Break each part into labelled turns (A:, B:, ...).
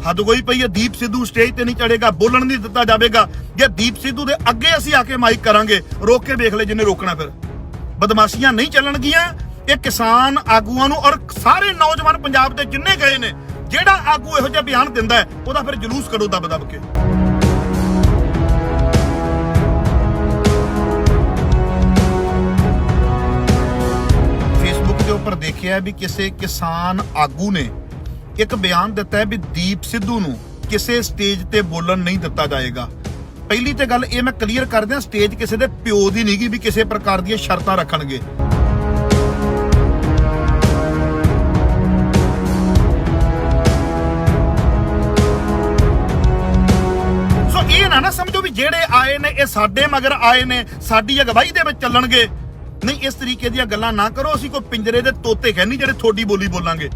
A: हद होई पई है। दीप सिद्धू स्टेज ते नहीं चढ़ेगा, बोलन नहीं दिता जाएगा। जे दीप सिद्धू दे अगे असीं आके माइक करांगे, रोक के देख ले जिन्हें रोकना। फिर बदमाशियां नहीं चलणगियां। ये किसान आगूआं नूं और सारे नौजवान पंजाब दे जिन्ने गए ने, जेड़ा आगू इहो जिहा बयान दिंदा है ओहदा फिर जलूस करो दब दब के। फेसबुक के उपर देखिया भी किसी किसान आगू ने एक बयान दिता है भी दीप सिद्धू नूं किसी स्टेज ते बोलन नहीं दिता जाएगा। पहली तो गल ये मैं क्लीयर कर दियां, स्टेज किसी दे प्यो दी नहीं गी भी किसी प्रकार दी शर्तां रखणगे। सो ये ना समझो भी जेड़े आए ने ये साडे मगर आए ने, साडी अगवाई दे विच चलणगे। नहीं, इस तरीके दी गल्लां ना करो। असीं कोई पिंजरे दे तोते है नहीं जेड़े थोड़ी बोली बोलांगे।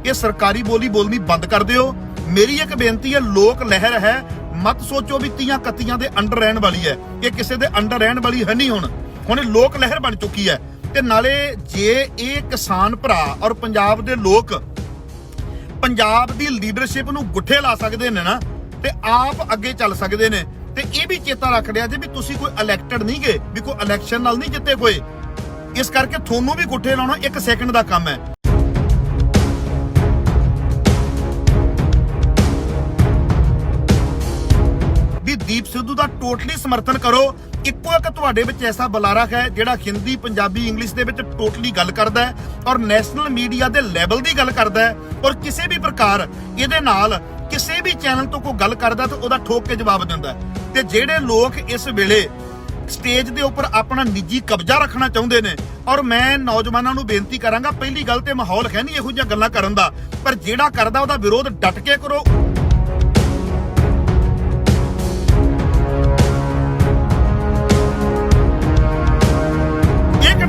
A: ये सरकारी बोली बोलनी बंद कर दियो। मेरी एक बेनती है, लोक लहर है, मत सोचो भी 30-31 दे अंडर रहन वाली है। ये किसी दे अंडर रहन वाली है नहीं। हुण लोक लहर बन चुकी है। ते नाले जे ये किसान भरा और पंजाब दे लोक पंजाब दी लीडरशिप नूं गुੱਠੇ ला सकदे ने ना, ते आप अगे चल सकदे ने। ते ये भी चेता रख लिया जे भी तुसीं कोई इलैक्टेड नहीं गए, भी कोई इलैक्शन नाल नहीं जिੱਤੇ कोई। इस करके थोनों भी गुੱਠੇ लाउणा 1 सेकंड दा काम है। दीप सिद्धू का टोटली समर्थन करो। इक्को एक तुहाडे विच ऐसा बुलारा है जिहड़ा हिंदी पंजाबी इंग्लिश दे विच टोटली गल करदा है और नैशनल मीडिया दे लैवल दी गल करदा है और किसी भी प्रकार इहदे नाल किसी भी चैनल तो कोई गल करदा तो उहदा ठोक के जवाब दिंदा है। ते जिहड़े लोग इस वेले स्टेज दे उपर अपना निजी कब्जा रखना चाहुंदे ने, और मैं नौजवानों नूं बेनती करांगा, पहली गल ते माहौल है नहीं इहो जिहियां गल्लां करन दा, पर जिहड़ा करदा उहदा विरोध डट के करो।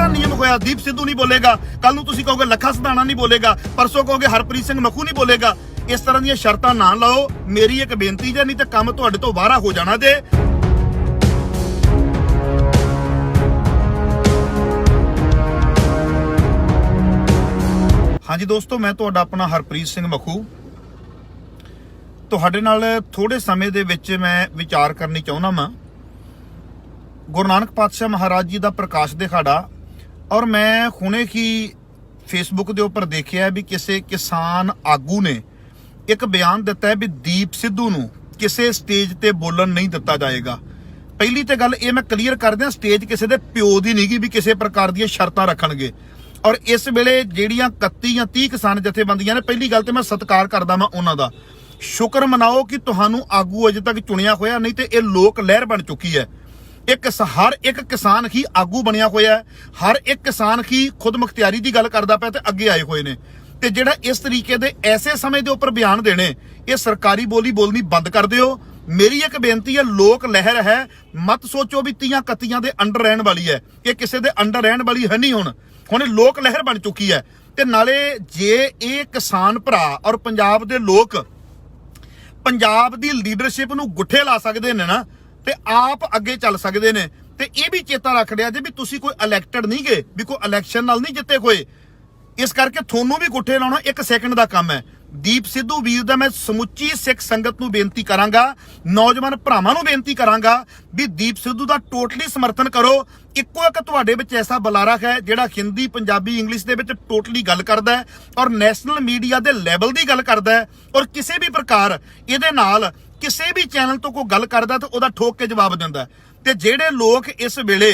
A: नियम होया दीप सिद्धू नहीं बोलेगा, कल नूं तुसीं कहोगे लखा सधाना नहीं बोलेगा, परसों कहोगे हरप्रीत सिंह मखू नहीं बोलेगा। इस तरह दी शर्तां ना लाओ। मेरी एक बेनती जे, नहीं तो काम तुहाडे तो बाहर हो जाना जे। हाँ जी दोस्तों, मैं तुहाडा अपना हरप्रीत सिंह मखू तुहाडे नाल थोड़े समय दे विच मैं विचार करनी चाहुंदा वां। गुरु नानक पातशाह महाराज जी का प्रकाश दिहाड़ा, और मैं हुणे ही फेसबुक के उपर देखिया भी किसी किसान आगू ने एक बयान दिता है भी दीप सिद्धू नूं किसी स्टेज ते बोलन नहीं दिता जाएगा। पहली तो गल ये मैं क्लीयर कर दियां, स्टेज किसी दे प्यो दी नहीं गी भी किसी प्रकार दी शर्तां रखणगे। और इस वेले जिहड़ियां 31 या 30 किसान जथेबंदियां ने, पहली गल तो मैं सत्कार करदा वां उन्हां दा। शुक्र मनाओ कि तुहानूं आगू अजे तक चुनिया होया, नहीं तो यह लोक लहर बन चुकी है। हर एक किसान ही आगू बनया होया है, हर एक किसान ही खुद मुख्तियारी की गल करदा पिया ते अगे आए हुए ने। ते जिहड़ा इस तरीके दे ऐसे समय दे उपर बयान देने, ये सरकारी बोली बोलनी बंद कर दिओ। मेरी एक बेनती है, लोक लहर है, मत सोचो भी 30-31 दे अंडर रहन वाली है। ये किसी दे अंडर रहन वाली है नहीं। हुण लोक लहर बन चुकी है। ते नाले जे ये किसान भरा और पंजाब दे लोक पंजाब दी लीडरशिप नूं गुੱਠੇ ला सकदे ने ना, ते आप अगे चल सकते हैं। ते ये भी चेता रख लिया जे भी तुसीं कोई इलैक्टेड नहीं गए, भी कोई इलैक्शन नाल नहीं जिੱਤੇ कोई। इस करके थोनों भी गुੱਠੇ लाउणा 1 सेकंड का काम है। दीप सिद्धू वीर दा मैं समुची सिख संगत नूं बेनती करांगा, नौजवान भरावां नूं बेनती करांगा भी दीप सिद्धू का टोटली समर्थन करो। इक्को एक तुहाडे विच ऐसा बुलारा है जिहड़ा हिंदी पंजाबी इंग्लिश दे विच टोटली गल करदा है और नैशनल मीडिया दे लैवल दी गल करदा है, और किसी भी प्रकार इहदे नाल किसी भी चैनल तो कोई गल करदा तो उहदा ठोक के जवाब दिंदा है। ते जिहड़े लोग इस वेले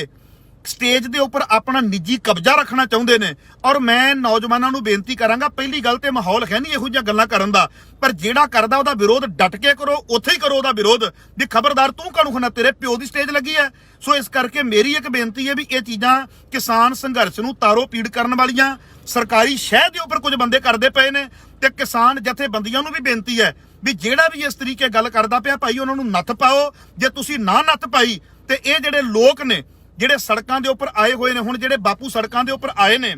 A: स्टेज दे उपर अपना निजी कब्जा रखना चाहुंदे ने, और मैं नौजवानों नूं बेनती करांगा, पहली गल तो माहौल है नहीं इहो जिहियां गल्लां करन दा, पर जिहड़ा करदा उहदा विरोध डट के करो, उत्थे ही करो उहदा विरोध। भी खबरदार तूं काहनूं खना, तेरे प्यो दी स्टेज लगी है। सो इस करके मेरी एक बेनती है भी ये चीज़ां किसान संघर्ष नूं तारो पीड़ करन वालियां सरकारी शह दे उपर कुछ बंदे करदे पए ने। ते किसान जथेबंदियां नूं भी बेनती है भी जिहड़ा भी इस तरीके गल करदा पिया भाई उन्हां नूं नत्थ पाओ। जे तुसीं ना नत्थ पाई ते ये जिहड़े लोक ने जिहड़े सड़कां दे उपर आए हुए ने, हुण जिहड़े बापू सड़कां दे उपर आए ने,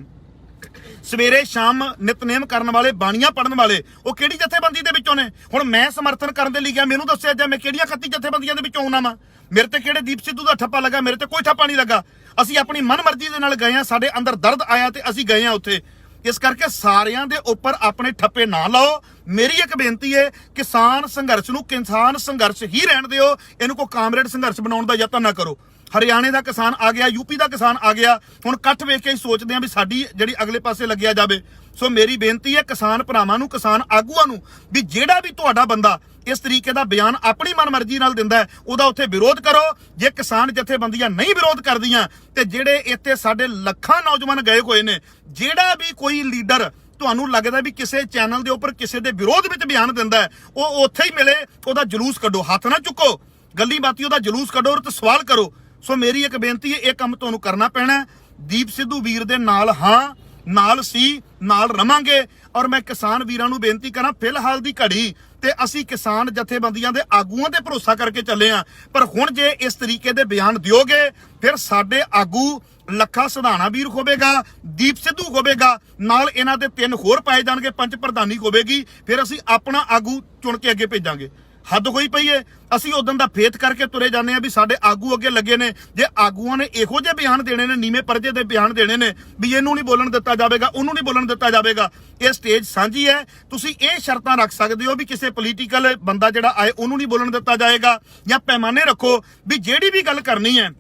A: ਸਵੇਰੇ ਸ਼ਾਮ ਨਿਤਨੇਮ ਕਰਨ ਵਾਲੇ, ਬਾਣੀਆਂ ਪੜਨ ਵਾਲੇ, ਉਹ ਕਿਹੜੀ ਜਥੇਬੰਦੀ ਦੇ ਵਿੱਚੋਂ ਨੇ? ਹੁਣ ਮੈਂ ਸਮਰਥਨ ਕਰਨ ਦੇ ਲਈ ਗਿਆ, ਮੈਨੂੰ ਦੱਸਿਆ ਜਾਂ ਮੈਂ ਕਿਹੜੀਆਂ 31 ਜਥੇਬੰਦੀਆਂ ਦੇ ਵਿੱਚੋਂ ਆਉਣਾ ਵਾ? ਮੇਰੇ ਤੇ ਕਿਹੜੇ ਦੀਪ ਸਿੱਧੂ ਦਾ ਠੱਪਾ ਲੱਗਾ? ਮੇਰੇ ਤੇ ਕੋਈ ਠੱਪਾ ਨਹੀਂ ਲੱਗਾ। ਅਸੀਂ ਆਪਣੀ ਮਨਮਰਜ਼ੀ ਦੇ ਨਾਲ ਗਏ ਆ, ਸਾਡੇ ਅੰਦਰ ਦਰਦ ਆਇਆ ਤੇ ਅਸੀਂ ਗਏ ਆ ਉੱਥੇ। ਇਸ ਕਰਕੇ ਸਾਰਿਆਂ ਦੇ ਉੱਪਰ ਆਪਣੇ ਠੱਪੇ ਨਾ ਲਾਓ। ਮੇਰੀ ਇੱਕ ਬੇਨਤੀ ਹੈ, ਕਿਸਾਨ ਸੰਘਰਸ਼ ਨੂੰ ਕਿਸਾਨ ਸੰਘਰਸ਼ ਹੀ ਰਹਿਣ ਦਿਓ, ਇਹਨੂੰ ਕੋਈ ਕਾਮਰੇਡ ਸੰਘਰਸ਼ ਬਣਾਉਣ ਦਾ ਯਤਨ ਨਾ ਕਰੋ। ਹਰਿਆਣੇ ਦਾ ਕਿਸਾਨ ਆ ਗਿਆ, ਯੂਪੀ ਦਾ ਕਿਸਾਨ ਆ ਗਿਆ, ਹੁਣ ਇਕੱਠ ਵੇਖ ਕੇ ਹੀ ਸੋਚਦੇ ਆ ਵੀ ਸਾਡੀ ਜਿਹੜੀ ਅਗਲੇ ਪਾਸੇ ਲੱਗਿਆ ਜਾਵੇ। ਸੋ ਮੇਰੀ ਬੇਨਤੀ ਹੈ ਕਿਸਾਨ ਭਰਾਵਾਂ ਨੂੰ, ਕਿਸਾਨ ਆਗੂਆਂ ਨੂੰ, ਵੀ ਜਿਹੜਾ ਵੀ ਤੁਹਾਡਾ ਬੰਦਾ ਇਸ ਤਰੀਕੇ ਦਾ ਬਿਆਨ ਆਪਣੀ ਮਨਮਰਜ਼ੀ ਨਾਲ ਦਿੰਦਾ ਹੈ, ਉਹਦਾ ਉੱਥੇ ਵਿਰੋਧ ਕਰੋ। ਜੇ ਕਿਸਾਨ ਜਥੇਬੰਦੀਆਂ ਨਹੀਂ ਵਿਰੋਧ ਕਰਦੀਆਂ ਤੇ ਜਿਹੜੇ ਇੱਥੇ ਸਾਡੇ ਲੱਖਾਂ ਨੌਜਵਾਨ ਗਏ ਹੋਏ ਨੇ, ਜਿਹੜਾ ਵੀ ਕੋਈ ਲੀਡਰ ਤੁਹਾਨੂੰ ਲੱਗਦਾ ਵੀ ਕਿਸੇ ਚੈਨਲ ਦੇ ਉੱਪਰ ਕਿਸੇ ਦੇ ਵਿਰੋਧ ਵਿੱਚ ਬਿਆਨ ਦਿੰਦਾ ਹੈ, ਉਹ ਉੱਥੇ ਹੀ ਮਿਲੇ, ਉਹਦਾ ਜਲੂਸ ਕੱਢੋ, ਹੱਥ ਨਾ ਚੁੱਕੋ, ਗੱਲੀ ਬਾਤੀ ਉਹਦਾ ਜਲੂਸ ਕੱਢੋ ਔਰ ਤੇ ਸਵਾਲ ਕਰੋ। ਸੋ ਮੇਰੀ ਇੱਕ ਬੇਨਤੀ ਹੈ, ਇਹ ਕੰਮ ਤੁਹਾਨੂੰ ਕਰਨਾ ਪੈਣਾ। ਦੀਪ ਸਿੱਧੂ ਵੀਰ ਦੇ ਨਾਲ ਹਾਂ, ਨਾਲ ਸੀ, ਨਾਲ ਰਵਾਂਗੇ। ਔਰ ਮੈਂ ਕਿਸਾਨ ਵੀਰਾਂ ਨੂੰ ਬੇਨਤੀ ਕਰਾਂ, ਫਿਲਹਾਲ ਦੀ ਘੜੀ ਤੇ ਅਸੀਂ ਕਿਸਾਨ ਜਥੇਬੰਦੀਆਂ ਦੇ ਆਗੂਆਂ ਤੇ ਭਰੋਸਾ ਕਰਕੇ ਚੱਲੇ ਆ, ਪਰ ਹੁਣ ਜੇ ਇਸ ਤਰੀਕੇ ਦੇ ਬਿਆਨ ਦਿਓਗੇ, ਫਿਰ ਸਾਡੇ ਆਗੂ ਲੱਖਾ ਸਿਧਾਣਾ ਵੀਰ ਹੋਵੇਗਾ, ਦੀਪ ਸਿੱਧੂ ਹੋਵੇਗਾ, ਨਾਲ ਇਹਨਾਂ ਦੇ 3 ਹੋਰ ਪਾਏ ਜਾਣਗੇ, ਪੰਚ ਪ੍ਰਧਾਨੀ ਹੋਵੇਗੀ, ਫਿਰ ਅਸੀਂ ਆਪਣਾ ਆਗੂ ਚੁਣ ਕੇ ਅੱਗੇ ਭੇਜਾਂਗੇ। ਹੱਦ ਹੋਈ ਪਈ ਏ। ਅਸੀਂ ਉਦੋਂ ਦਾ ਫੇਥ ਕਰਕੇ ਤੁਰੇ ਜਾਂਦੇ ਆ ਵੀ ਸਾਡੇ ਆਗੂ ਅੱਗੇ ਲੱਗੇ ਨੇ। ਜੇ ਆਗੂਆਂ ਨੇ ਇਹੋ ਜਿਹੇ ਬਿਆਨ ਦੇਣੇ ਨੇ, ਨੀਵੇਂ ਪਰਜੇ ਦੇ ਬਿਆਨ ਦੇਣੇ ਨੇ ਵੀ ਇਹਨੂੰ ਨਹੀਂ ਬੋਲਣ ਦਿੱਤਾ ਜਾਵੇਗਾ, ਉਹਨੂੰ ਨਹੀਂ ਬੋਲਣ ਦਿੱਤਾ ਜਾਵੇਗਾ, ਇਹ ਸਟੇਜ ਸਾਂਝੀ ਹੈ। ਤੁਸੀਂ ਇਹ ਸ਼ਰਤਾਂ ਰੱਖ ਸਕਦੇ ਹੋ ਵੀ ਕਿਸੇ ਪੋਲੀਟੀਕਲ ਬੰਦਾ ਜਿਹੜਾ ਆਏ ਉਹਨੂੰ ਨਹੀਂ ਬੋਲਣ ਦਿੱਤਾ ਜਾਏਗਾ, ਜਾਂ ਪੈਮਾਨੇ ਰੱਖੋ ਵੀ ਜਿਹੜੀ ਵੀ ਗੱਲ ਕਰਨੀ ਹੈ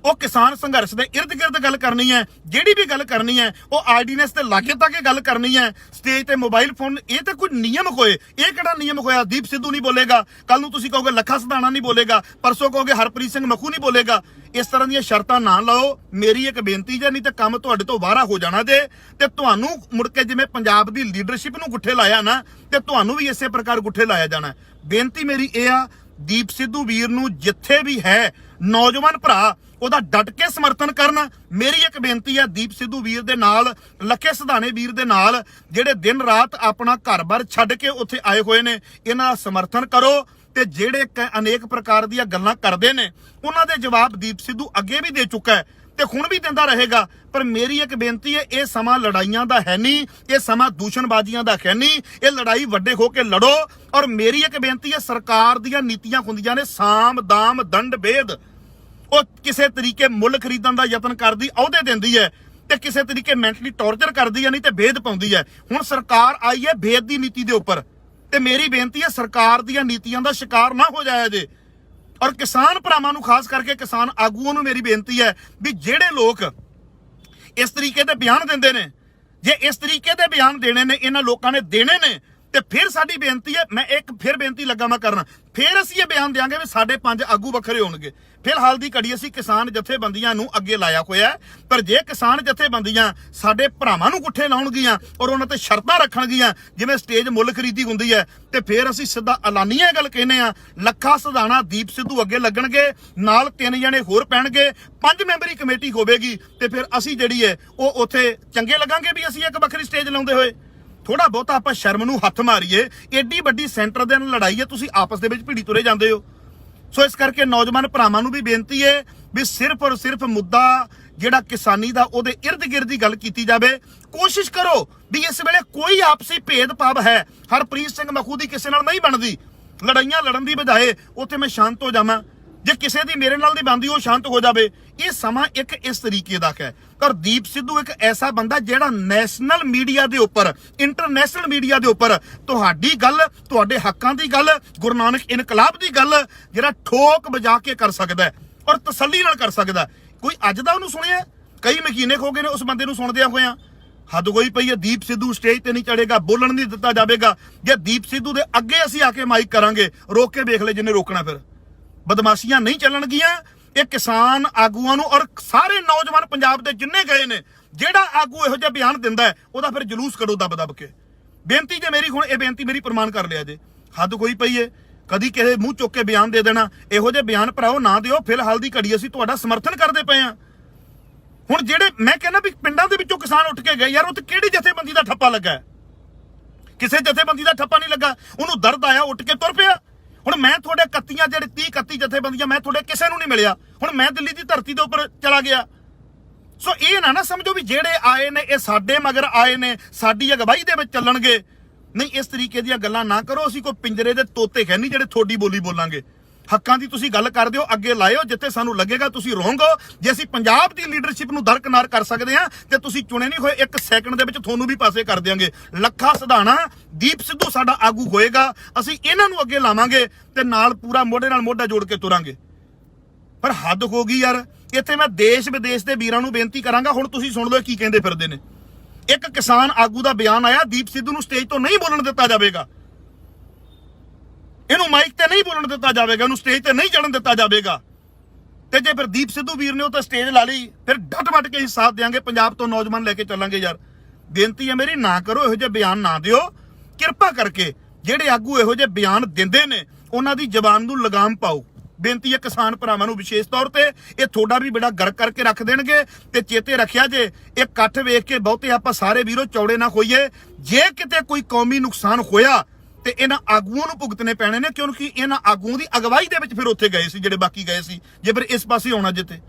A: ਉਹ ਕਿਸਾਨ ਸੰਘਰਸ਼ ਦੇ ਇਰਦ ਗਿਰਦ ਗੱਲ ਕਰਨੀ ਹੈ, ਜਿਹੜੀ ਵੀ ਗੱਲ ਕਰਨੀ ਹੈ ਉਹ ਆਰਡੀਨੈਂਸ ਤੇ ਲਾਗੇ ਤੱਕ ਗੱਲ ਕਰਨੀ ਹੈ। ਸਟੇਜ ਤੇ ਮੋਬਾਈਲ ਫੋਨ, ਇਹ ਤਾਂ ਕੋਈ ਨਿਯਮ ਹੋਏ। ਇਹ ਕਿਹੜਾ ਨਿਯਮ ਹੋਇਆ? ਦੀਪ ਸਿੱਧੂ ਨਹੀਂ ਬੋਲੇਗਾ, ਕੱਲ ਨੂੰ ਤੁਸੀਂ ਕਹੋਗੇ ਲੱਖਾ ਸਿਧਾਣਾ ਨਹੀਂ ਬੋਲੇਗਾ, ਪਰਸੋਂ ਕਹੋਗੇ ਹਰਪ੍ਰੀਤ ਸਿੰਘ ਮਖੂ ਨਹੀਂ ਬੋਲੇਗਾ। ਇਸ ਤਰ੍ਹਾਂ ਦੀਆਂ ਸ਼ਰਤਾਂ ਨਾ ਲਾਓ। ਮੇਰੀ ਇੱਕ ਬੇਨਤੀ ਜੇ, ਨਹੀਂ ਤੇ ਕੰਮ ਤੁਹਾਡੇ ਤੋਂ ਵਾਰਾ ਹੋ ਜਾਣਾ ਜੇ, ਤੇ ਤੁਹਾਨੂੰ ਮੁੜ ਕੇ ਜਿਵੇਂ ਪੰਜਾਬ ਦੀ ਲੀਡਰਸ਼ਿਪ ਨੂੰ ਗੁੱਠੇ ਲਾਇਆ ਨਾ, ਤੇ ਤੁਹਾਨੂੰ ਵੀ ਇਸੇ ਪ੍ਰਕਾਰ ਗੁੱਠੇ ਲਾਇਆ ਜਾਣਾ। ਬੇਨਤੀ ਮੇਰੀ ਇਹ ਆ, ਦੀਪ ਸਿੱਧੂ ਵੀਰ ਨੂੰ ਜਿੱਥੇ ਵੀ ਹੈ ਨੌਜਵਾਨ ਭਰਾ ਉਹਦਾ ਡਟ ਕੇ ਸਮਰਥਨ ਕਰਨ। ਮੇਰੀ ਇੱਕ ਬੇਨਤੀ ਹੈ, ਦੀਪ ਸਿੱਧੂ ਵੀਰ ਦੇ ਨਾਲ, ਲੱਖੇ ਸਿਧਾਣੇ ਵੀਰ ਦੇ ਨਾਲ, ਜਿਹੜੇ ਦਿਨ ਰਾਤ ਆਪਣਾ ਘਰ-ਬਾਰ ਛੱਡ ਕੇ ਉੱਥੇ ਆਏ ਹੋਏ ਨੇ, ਇਹਨਾਂ ਦਾ ਸਮਰਥਨ ਕਰੋ। ਤੇ ਜਿਹੜੇ ਅਨੇਕ ਪ੍ਰਕਾਰ ਦੀਆਂ ਗੱਲਾਂ ਕਰਦੇ ਨੇ, ਉਹਨਾਂ ਦੇ ਜਵਾਬ ਦੀਪ ਸਿੱਧੂ ਅੱਗੇ ਵੀ ਦੇ ਚੁੱਕਾ ਹੈ ਤੇ ਹੁਣ ਵੀ ਦਿੰਦਾ ਰਹੇਗਾ। ਪਰ ਮੇਰੀ ਇੱਕ ਬੇਨਤੀ ਹੈ, ਇਹ ਸਮਾਂ ਲੜਾਈਆਂ ਦਾ ਹੈ ਨਹੀਂ, ਇਹ ਸਮਾਂ ਦੂਸ਼ਣਬਾਜ਼ੀਆਂ ਦਾ ਹੈ ਨਹੀਂ, ਇਹ ਲੜਾਈ ਵੱਡੇ ਹੋ ਕੇ ਲੜੋ। ਔਰ ਮੇਰੀ ਇੱਕ ਬੇਨਤੀ ਹੈ, ਸਰਕਾਰ ਦੀਆਂ ਨੀਤੀਆਂ ਹੁੰਦੀਆਂ ਨੇ ਸਾਮ, ਦਾਮ, ਦੰਡ, ਭੇਦ। ਉਹ ਕਿਸੇ ਤਰੀਕੇ ਮੁੱਲ ਖਰੀਦਣ ਦਾ ਯਤਨ ਕਰਦੀ, ਅਹੁਦੇ ਦਿੰਦੀ ਹੈ, ਤੇ ਕਿਸੇ ਤਰੀਕੇ ਮੈਂਟਲੀ ਟੌਰਚਰ ਕਰਦੀ ਹੈ, ਨਹੀਂ ਤੇ ਭੇਦ ਪਾਉਂਦੀ ਹੈ। ਹੁਣ ਸਰਕਾਰ ਆਈ ਹੈ ਭੇਦ ਦੀ ਨੀਤੀ ਦੇ ਉੱਪਰ, ਤੇ ਮੇਰੀ ਬੇਨਤੀ ਹੈ ਸਰਕਾਰ ਦੀਆਂ ਨੀਤੀਆਂ ਦਾ ਸ਼ਿਕਾਰ ਨਾ ਹੋ ਜਾਇਆ ਜੇ। ਔਰ ਕਿਸਾਨ ਭਰਾਵਾਂ ਨੂੰ, ਖਾਸ ਕਰਕੇ ਕਿਸਾਨ ਆਗੂਆਂ ਨੂੰ ਮੇਰੀ ਬੇਨਤੀ ਹੈ ਵੀ ਜਿਹੜੇ ਲੋਕ ਇਸ ਤਰੀਕੇ ਦੇ ਬਿਆਨ ਦਿੰਦੇ ਨੇ, ਜੇ ਇਸ ਤਰੀਕੇ ਦੇ ਬਿਆਨ ਦੇਣੇ ਨੇ, ਇਹਨਾਂ ਲੋਕਾਂ ਨੇ ਦੇਣੇ ਨੇ, ਤੇ ਫਿਰ ਸਾਡੀ ਬੇਨਤੀ ਹੈ, ਮੈਂ ਇੱਕ ਫਿਰ ਬੇਨਤੀ ਲੱਗਾ ਮੈਂ ਕਰਨ, ਫਿਰ ਅਸੀਂ ਇਹ ਬਿਆਨ ਦਿਆਂਗੇ ਵੀ ਸਾਡੇ 5 ਆਗੂ ਵੱਖਰੇ ਹੋਣਗੇ। ਫਿਲਹਾਲ ਦੀ ਘੜੀ ਅਸੀਂ ਕਿਸਾਨ ਜਥੇਬੰਦੀਆਂ ਨੂੰ ਅੱਗੇ ਲਾਇਆ ਹੋਇਆ, ਪਰ ਜੇ ਕਿਸਾਨ ਜਥੇਬੰਦੀਆਂ ਸਾਡੇ ਭਰਾਵਾਂ ਨੂੰ ਗੁੱਠੇ ਲਾਉਣਗੀਆਂ ਔਰ ਉਹਨਾਂ ਤੇ ਸ਼ਰਤਾਂ ਰੱਖਣਗੀਆਂ, ਜਿਵੇਂ ਸਟੇਜ ਮੁੱਲ ਖਰੀਦੀ ਹੁੰਦੀ ਹੈ, ਤੇ ਫਿਰ ਅਸੀਂ ਸਿੱਧਾ ਐਲਾਨੀਆਂ ਗੱਲ ਕਹਿੰਦੇ ਆ, ਲੱਖਾ ਸਿਧਾਣਾ, ਦੀਪ ਸਿੱਧੂ ਅੱਗੇ ਲੱਗਣਗੇ, ਨਾਲ 3 ਜਣੇ ਹੋਰ ਪੈਣਗੇ, 5 ਮੈਂਬਰੀ ਕਮੇਟੀ ਹੋਵੇਗੀ, ਤੇ ਫਿਰ ਅਸੀਂ ਜਿਹੜੀ ਹੈ ਉਹ ਉੱਥੇ ਚੰਗੇ ਲੱਗਾਂਗੇ ਵੀ ਅਸੀਂ ਇੱਕ ਵੱਖਰੀ ਸਟੇਜ ਲਾਉਂਦੇ ਹੋਏ। ਥੋੜਾ ਬਹੁਤਾ ਆਪਾਂ ਸ਼ਰਮ ਨੂੰ ਹੱਥ ਮਾਰੀਏ। ਏਡੀ ਵੱਡੀ ਸੈਂਟਰ ਦੇ ਨਾਲ ਲੜਾਈ ਹੈ, ਤੁਸੀਂ ਆਪਸ ਦੇ ਵਿੱਚ ਭਿੜੀ ਤੁਰੇ ਜਾਂਦੇ ਹੋ। ਸੋ ਇਸ ਕਰਕੇ ਨੌਜਵਾਨ ਭਰਾਵਾਂ ਨੂੰ ਵੀ ਬੇਨਤੀ ਹੈ ਵੀ ਸਿਰਫ ਔਰ ਸਿਰਫ ਮੁੱਦਾ ਜਿਹੜਾ ਕਿਸਾਨੀ ਦਾ, ਉਹਦੇ ਇਰਦ ਗਿਰਦ ਦੀ ਗੱਲ ਕੀਤੀ ਜਾਵੇ। ਕੋਸ਼ਿਸ਼ ਕਰੋ ਵੀ ਇਸ ਵੇਲੇ ਕੋਈ ਆਪਸੀ ਭੇਦਭਾਵ ਹੈ, ਹਰਪ੍ਰੀਤ ਸਿੰਘ ਮਖੂ ਦੀ ਕਿਸੇ ਨਾਲ ਨਹੀਂ ਬਣਦੀ, ਲੜਾਈਆਂ ਲੜਨ ਦੀ ਬਜਾਏ ਉੱਥੇ ਮੈਂ ਸ਼ਾਂਤ ਹੋ ਜਾਵਾਂ, ਜੇ ਕਿਸੇ ਦੀ ਮੇਰੇ ਨਾਲ ਨਹੀਂ ਬਣਦੀ ਉਹ ਸ਼ਾਂਤ ਹੋ ਜਾਵੇ। ਇਹ ਸਮਾਂ ਇੱਕ ਇਸ ਤਰੀਕੇ ਦਾ ਹੈ। ਪਰ ਦੀਪ ਸਿੱਧੂ ਇੱਕ ਐਸਾ ਬੰਦਾ ਜਿਹੜਾ ਨੈਸ਼ਨਲ ਮੀਡੀਆ ਦੇ ਉੱਪਰ, ਇੰਟਰਨੈਸ਼ਨਲ ਮੀਡੀਆ ਦੇ ਉੱਪਰ ਤੁਹਾਡੀ ਗੱਲ, ਤੁਹਾਡੇ ਹੱਕਾਂ ਦੀ ਗੱਲ, ਗੁਰੂ ਨਾਨਕ ਇਨਕਲਾਬ ਦੀ ਗੱਲ ਜਿਹੜਾ ਠੋਕ ਵਜਾ ਕੇ ਕਰ ਸਕਦਾ ਔਰ ਤਸੱਲੀ ਨਾਲ ਕਰ ਸਕਦਾ। ਕੋਈ ਅੱਜ ਦਾ ਉਹਨੂੰ ਸੁਣਿਆ? ਕਈ ਮਹੀਨੇ ਹੋ ਗਏ ਨੇ ਉਸ ਬੰਦੇ ਨੂੰ ਸੁਣਦਿਆਂ ਹੋਇਆਂ। ਹੱਦ ਹੋਈ ਪਈ ਹੈ। ਦੀਪ ਸਿੱਧੂ ਸਟੇਜ ਤੇ ਨਹੀਂ ਚੜੇਗਾ, ਬੋਲਣ ਨਹੀਂ ਦਿੱਤਾ ਜਾਵੇਗਾ। ਜੇ ਦੀਪ ਸਿੱਧੂ ਦੇ ਅੱਗੇ ਅਸੀਂ ਆ ਕੇ ਮਾਈਕ ਕਰਾਂਗੇ, ਰੋਕ ਕੇ ਵੇਖ ਲੈ ਜਿਹਨੇ ਰੋਕਣਾ, ਫਿਰ ਬਦਮਾਸ਼ੀਆਂ ਨਹੀਂ ਚੱਲਣਗੀਆਂ। ਇਹ ਕਿਸਾਨ ਆਗੂਆਂ ਨੂੰ ਔਰ ਸਾਰੇ ਨੌਜਵਾਨ ਪੰਜਾਬ ਦੇ ਜਿੰਨੇ ਗਏ ਨੇ, ਜਿਹੜਾ ਆਗੂ ਇਹੋ ਜਿਹਾ ਬਿਆਨ ਦਿੰਦਾ ਉਹਦਾ ਫਿਰ ਜਲੂਸ ਕੱਢੋ ਦੱਬ ਕੇ। ਬੇਨਤੀ ਜੇ ਮੇਰੀ, ਹੁਣ ਇਹ ਬੇਨਤੀ ਮੇਰੀ ਪ੍ਰਮਾਣ ਕਰ ਲਿਆ ਜੇ। ਹੱਦ ਹੋਈ ਪਈ ਏ। ਕਦੀ ਕਿਸੇ ਮੂੰਹ ਚੁੱਕ ਕੇ ਬਿਆਨ ਦੇ ਦੇਣਾ, ਇਹੋ ਜਿਹੇ ਬਿਆਨ ਭਰਾਓ ਨਾ ਦਿਓ। ਫਿਲਹਾਲ ਦੀ ਘੜੀ ਅਸੀਂ ਤੁਹਾਡਾ ਸਮਰਥਨ ਕਰਦੇ ਪਏ ਆ। ਹੁਣ ਜਿਹੜੇ ਮੈਂ ਕਹਿੰਦਾ ਵੀ ਪਿੰਡਾਂ ਦੇ ਵਿੱਚੋਂ ਕਿਸਾਨ ਉੱਠ ਕੇ ਗਏ, ਯਾਰ ਉੱਥੇ ਕਿਹੜੀ ਜਥੇਬੰਦੀ ਦਾ ਠੱਪਾ ਲੱਗਾ? ਕਿਸੇ ਜਥੇਬੰਦੀ ਦਾ ਠੱਪਾ ਨਹੀਂ ਲੱਗਾ। ਉਹਨੂੰ ਦਰਦ ਆਇਆ, ਉੱਠ ਕੇ ਤੁਰ ਪਿਆ। ਹੁਣ ਮੈਂ ਤੁਹਾਡੇ 31 ਜਿਹੜੇ 30-31 ਜਥੇਬੰਦੀਆਂ, ਮੈਂ ਤੁਹਾਡੇ ਕਿਸੇ ਨੂੰ ਨਹੀਂ ਮਿਲਿਆ। ਹੁਣ ਮੈਂ ਦਿੱਲੀ ਦੀ ਧਰਤੀ ਦੇ ਉੱਪਰ ਚਲਾ ਗਿਆ। ਸੋ ਇਹ ਨਾ ਸਮਝੋ ਵੀ ਜਿਹੜੇ ਆਏ ਨੇ ਇਹ ਸਾਡੇ ਮਗਰ ਆਏ ਨੇ, ਸਾਡੀ ਅਗਵਾਈ ਦੇ ਵਿੱਚ ਚੱਲਣਗੇ। ਨਹੀਂ, ਇਸ ਤਰੀਕੇ ਦੀਆਂ ਗੱਲਾਂ ਨਾ ਕਰੋ। ਅਸੀਂ ਕੋਈ ਪਿੰਜਰੇ ਦੇ ਤੋਤੇ ਹੈ ਨਹੀਂ ਜਿਹੜੇ ਤੁਹਾਡੀ ਬੋਲੀ ਬੋਲਾਂਗੇ। ਹੱਕਾਂ ਦੀ ਤੁਸੀਂ ਗੱਲ ਕਰਦੇ ਹੋ, ਅੱਗੇ ਲਾਇਓ ਜਿੱਥੇ ਸਾਨੂੰ ਲੱਗੇਗਾ ਤੁਸੀਂ ਰੋਂਗ ਹੋ। ਜੇ ਅਸੀਂ ਪੰਜਾਬ ਦੀ ਲੀਡਰਸ਼ਿਪ ਨੂੰ ਦਰਕਨਾਰ ਕਰ ਸਕਦੇ ਹਾਂ ਤੇ ਤੁਸੀਂ ਚੁਣੇ ਨਹੀਂ ਹੋਏ, 1 ਸੈਕਿੰਡ ਦੇ ਵਿੱਚ ਤੁਹਾਨੂੰ ਵੀ ਪਾਸੇ ਕਰ ਦਿਆਂਗੇ। ਲੱਖਾ ਸਿਧਾਣਾ, ਦੀਪ ਸਿੱਧੂ ਸਾਡਾ ਆਗੂ ਹੋਏਗਾ। ਅਸੀਂ ਇਹਨਾਂ ਨੂੰ ਅੱਗੇ ਲਾਵਾਂਗੇ ਤੇ ਨਾਲ ਪੂਰਾ ਮੋਢੇ ਨਾਲ ਮੋਢਾ ਜੋੜ ਕੇ ਤੁਰਾਂਗੇ। ਪਰ ਹੱਦ ਹੋ ਗਈ ਯਾਰ। ਇੱਥੇ ਮੈਂ ਦੇਸ਼ ਵਿਦੇਸ਼ ਦੇ ਵੀਰਾਂ ਨੂੰ ਬੇਨਤੀ ਕਰਾਂਗਾ, ਹੁਣ ਤੁਸੀਂ ਸੁਣ ਲਓ ਕੀ ਕਹਿੰਦੇ ਫਿਰਦੇ ਨੇ। ਇੱਕ ਕਿਸਾਨ ਆਗੂ ਦਾ ਬਿਆਨ ਆਇਆ, ਦੀਪ ਸਿੱਧੂ ਨੂੰ ਸਟੇਜ ਤੋਂ ਨਹੀਂ ਬੋਲਣ ਦਿੱਤਾ ਜਾਵੇਗਾ, ਇਹਨੂੰ ਮਾਈਕ ਤੇ ਨਹੀਂ ਬੋਲਣ ਦਿੱਤਾ ਜਾਵੇਗਾ, ਇਹਨੂੰ ਸਟੇਜ ਤੇ ਨਹੀਂ ਚੜਨ ਦਿੱਤਾ ਜਾਵੇਗਾ। ਤੇ ਜੇ ਫਿਰ ਦੀਪ ਸਿੱਧੂ ਵੀਰ ਨੇ ਉਹ ਤਾਂ ਸਟੇਜ ਲਾ ਲਈ, ਫਿਰ ਡਟ ਵੱਟ ਕੇ ਹੀ ਸਾਥ ਦੇਾਂਗੇ, ਪੰਜਾਬ ਤੋਂ ਨੌਜਵਾਨ ਲੈ ਕੇ ਚੱਲਾਂਗੇ। ਯਾਰ ਬੇਨਤੀ ਹੈ ਮੇਰੀ, ਨਾ ਕਰੋ ਇਹੋ ਜਿਹੇ ਬਿਆਨ, ਨਾ ਦਿਓ ਕਿਰਪਾ ਕਰਕੇ। ਜਿਹੜੇ ਆਗੂ ਇਹੋ ਜਿਹੇ ਬਿਆਨ ਦਿੰਦੇ ਨੇ ਉਹਨਾਂ ਦੀ ਜ਼ਬਾਨ ਨੂੰ ਲਗਾਮ ਪਾਓ। ਬੇਨਤੀ ਹੈ ਕਿਸਾਨ ਭਰਾਵਾਂ ਨੂੰ ਵਿਸ਼ੇਸ਼ ਤੌਰ ਤੇ, ਇਹ ਤੁਹਾਡਾ ਵੀ ਬੜਾ ਗਰਕ ਕਰਕੇ ਰੱਖ ਦੇਣਗੇ। ਤੇ ਚੇਤੇ ਰੱਖਿਆ ਜੇ, ਇਹ ਇਕੱਠ ਵੇਖ ਕੇ ਬਹੁਤੇ ਆਪਾਂ ਸਾਰੇ ਵੀਰੋ ਚੌੜੇ ਨਾ ਹੋਈਏ। ਜੇ ਕਿਤੇ ਕੋਈ ਕੌਮੀ ਨੁਕਸਾਨ ਹੋਇਆ ਤੇ ਇਹਨਾਂ ਆਗੂਆਂ ਨੂੰ ਭੁਗਤਣੇ ਪੈਣੇ ਨੇ, ਕਿਉਂਕਿ ਇਹਨਾਂ ਆਗੂਆਂ ਦੀ ਅਗਵਾਈ ਦੇ ਵਿੱਚ ਫਿਰ ਉੱਥੇ ਗਏ ਸੀ ਜਿਹੜੇ ਬਾਕੀ ਗਏ ਸੀ। ਜੇ ਫਿਰ ਇਸ ਪਾਸੇ ਆਉਣਾ ਜਿੱਤੇ,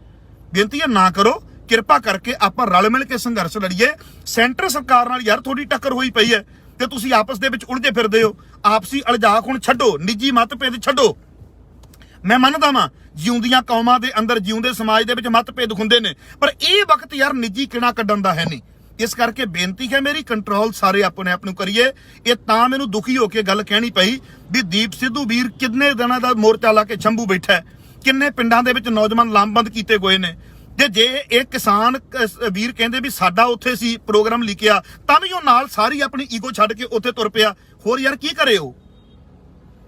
A: ਬੇਨਤੀ ਹੈ ਨਾ ਕਰੋ ਕਿਰਪਾ ਕਰਕੇ। ਆਪਾਂ ਰਲ ਮਿਲ ਕੇ ਸੰਘਰਸ਼ ਲੜੀਏ। ਸੈਂਟਰ ਸਰਕਾਰ ਨਾਲ ਯਾਰ ਤੁਹਾਡੀ ਟੱਕਰ ਹੋਈ ਪਈ ਹੈ ਤੇ ਤੁਸੀਂ ਆਪਸ ਦੇ ਵਿੱਚ ਉਲਝੇ ਫਿਰਦੇ ਹੋ। ਆਪਸੀ ਅਲਝਾਕ ਹੁਣ ਛੱਡੋ, ਨਿੱਜੀ ਮਤਭੇਦ ਛੱਡੋ। ਮੈਂ ਮੰਨਦਾ ਵਾਂ ਜਿਉਂਦੀਆਂ ਕੌਮਾਂ ਦੇ ਅੰਦਰ, ਜਿਉਂਦੇ ਸਮਾਜ ਦੇ ਵਿੱਚ ਮਤਭੇਦ ਹੁੰਦੇ ਨੇ, ਪਰ ਇਹ ਵਕਤ ਯਾਰ ਨਿੱਜੀ ਕਿਣਾ ਕੱਢਣ ਦਾ ਹੈ ਨਹੀਂ। ਇਸ ਕਰਕੇ ਬੇਨਤੀ ਹੈ ਮੇਰੀ, ਕੰਟਰੋਲ ਸਾਰੇ ਆਪਣੇ ਆਪ ਨੂੰ ਕਰੀਏ। ਇਹ ਤਾਂ ਮੈਨੂੰ ਦੁਖੀ ਹੋ ਕੇ ਗੱਲ ਕਹਿਣੀ ਪਈ ਵੀ ਦੀਪ ਸਿੱਧੂ ਵੀਰ ਕਿੰਨੇ ਦਿਨਾਂ ਦਾ ਮੋਰਚਾ ਲਾ ਕੇ ਸ਼ੰਭੂ ਬੈਠਾ ਹੈ, ਕਿੰਨੇ ਪਿੰਡਾਂ ਦੇ ਵਿੱਚ ਨੌਜਵਾਨ ਲਾਮਬੰਦ ਕੀਤੇ ਗਏ ਨੇ। ਤੇ ਜੇ ਇਹ ਕਿਸਾਨ ਵੀਰ ਕਹਿੰਦੇ ਵੀ ਸਾਡਾ ਉੱਥੇ ਸੀ ਪ੍ਰੋਗਰਾਮ ਲਿਖਿਆ, ਤਾਂ ਵੀ ਉਹ ਨਾਲ ਸਾਰੀ ਆਪਣੀ ਈਗੋ ਛੱਡ ਕੇ ਉੱਥੇ ਤੁਰ ਪਿਆ। ਹੋਰ ਯਾਰ ਕੀ ਕਰੇ ਉਹ?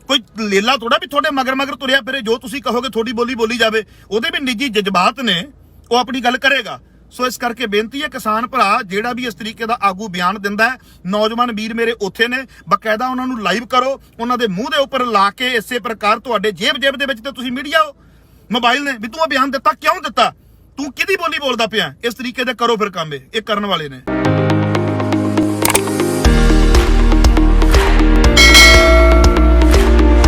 A: ਕੋਈ ਲੇਲਾ ਥੋੜਾ ਵੀ ਤੁਹਾਡੇ ਮਗਰ ਮਗਰ ਤੁਰਿਆ ਫਿਰੇ, ਜੋ ਤੁਸੀਂ ਕਹੋਗੇ ਤੁਹਾਡੀ ਬੋਲੀ ਬੋਲੀ ਜਾਵੇ। ਉਹਦੇ ਵੀ ਨਿੱਜੀ ਜਜ਼ਬਾਤ ਨੇ, ਉਹ ਆਪਣੀ ਗੱਲ ਕਰੇਗਾ। ਸੋ ਇਸ ਕਰਕੇ ਬੇਨਤੀ ਹੈ ਕਿਸਾਨ ਭਰਾ, ਜਿਹੜਾ ਵੀ ਇਸ ਤਰੀਕੇ ਦਾ ਆਗੂ ਬਿਆਨ ਦਿੰਦਾ ਹੈ, ਨੌਜਵਾਨ ਵੀਰ ਮੇਰੇ ਉੱਥੇ ਨੇ, ਬਕਾਇਦਾ ਉਹਨਾਂ ਨੂੰ ਲਾਈਵ ਕਰੋ, ਉਹਨਾਂ ਦੇ ਮੂੰਹ ਦੇ ਉੱਪਰ ਲਾ ਕੇ ਇਸੇ ਪ੍ਰਕਾਰ ਤੁਹਾਡੇ ਜੇਬ ਦੇ ਵਿੱਚ ਤੇ ਤੁਸੀਂ ਮੀਡੀਆ ਹੋ, ਮੋਬਾਈਲ ਨੇ, ਵੀ ਤੂੰ ਇਹ ਬਿਆਨ ਦਿੱਤਾ, ਕਿਉਂ ਦਿੱਤਾ, ਤੂੰ ਕਿਹਦੀ ਬੋਲੀ ਬੋਲਦਾ ਪਿਆ। ਇਸ ਤਰੀਕੇ ਦੇ ਕਰੋ ਫਿਰ ਕੰਮ, ਇਹ ਕਰਨ ਵਾਲੇ ਨੇ।